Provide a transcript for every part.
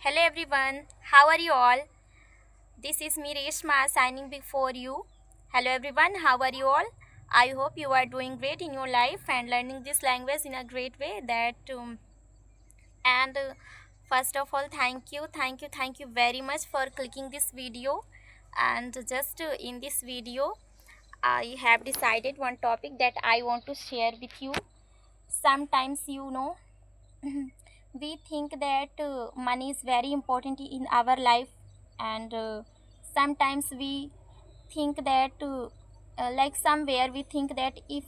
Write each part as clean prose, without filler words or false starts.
Hello everyone, how are you all? This is me Reshma signing before you. Hello everyone, how are you all? I hope you are doing great in your life and learning this language in a great way. And First of all, thank you very much for clicking this video. And just in this video, I have decided one topic that I want to share with you. Sometimes we think that money is very important in our life, and sometimes we think that like somewhere we think that if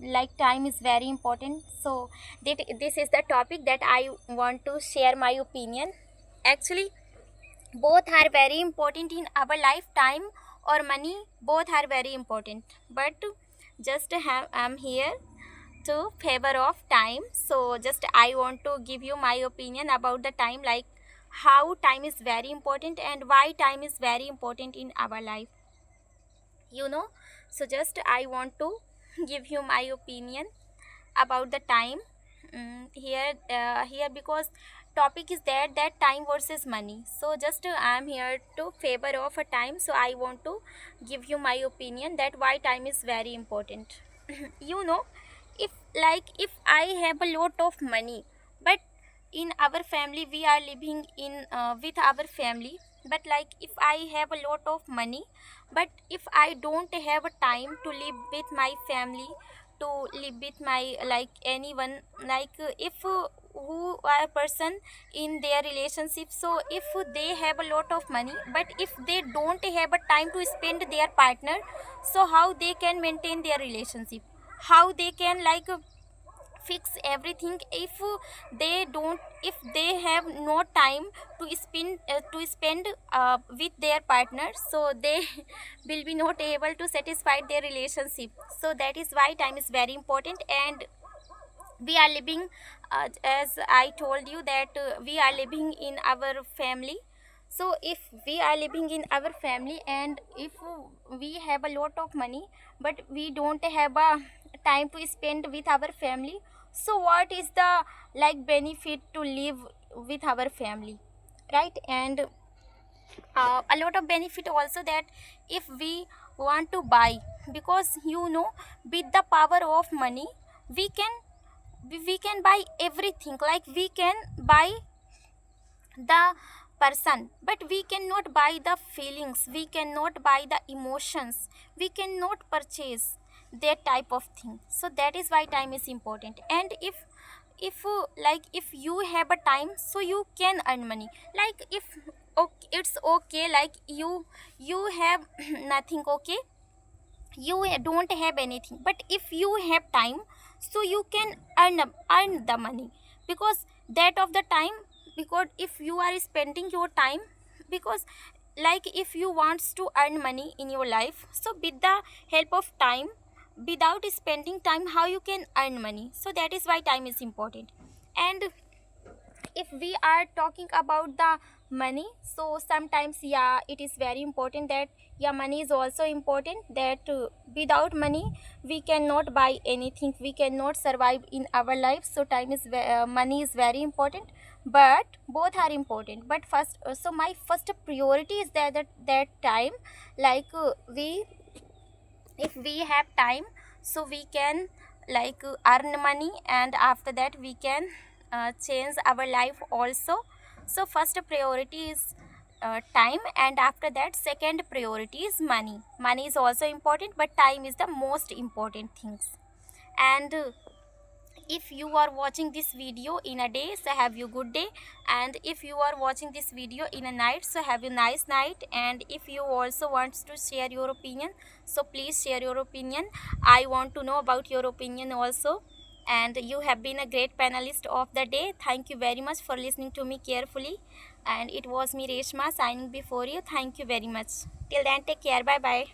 like time is very important, so this is the topic that I want to share my opinion. Actually, both are very important in our lifetime, or money, both are very important, but just have I'm here to favor of time. So just I want to give you my opinion about the time, like how time is very important and why time is very important in our life, you know. So just I want to give you my opinion about the time. Here because topic is that time versus money. So just I'm here to favor of a time, so I want to give you my opinion that why time is very important. you know, if I have a lot of money, but in our family we are living in with our family, but like if I have a lot of money, but if I don't have a time to live with my family, to live with my like anyone, like if who are person in their relationship, so if they have a lot of money but if they don't have a time to spend their partner, so how they can maintain their relationship, how they can fix everything if they don't, if they have no time to spend with their partner, so they will be not able to satisfy their relationship. So that is why time is very important. And we are living, as I told you that we are living in our family. So if we are living in our family and if we have a lot of money but we don't have a time to spend with our family, so what is the like benefit to live with our family, right? And a lot of benefit also that if we want to buy, because with the power of money we can we can buy everything, like we can buy the person, but we cannot buy the feelings, we cannot buy the emotions, we cannot purchase that type of thing. So that is why time is important. And if you have a time, so you can earn money. Like if okay, it's okay, like you have nothing, okay, you don't have anything, but if you have time, so you can earn the money, because that of the time, because if you are spending your time, because like if you wants to earn money in your life, so with the help of time, without spending time, how you can earn money? So that is why time is important. And if we are talking about the money, so sometimes, yeah, it is very important that, yeah, money is also important, that without money we cannot buy anything, we cannot survive in our life. So money is very important, but both are important. But first, so my first priority is that time, like we if we have time, so we can earn money, and after that we can change our life also. So first priority is time, and after that second priority is money. Money is also important, but time is the most important things. And if you are watching this video in a day, so have you good day, and if you are watching this video in a night, so have you nice night. And if you also want to share your opinion, so please share your opinion. I want to know about your opinion also. And you have been a great panelist of the day. Thank you very much for listening to me carefully. And it was me Reshma signing before you. Thank you very much. Till then, take care. Bye bye.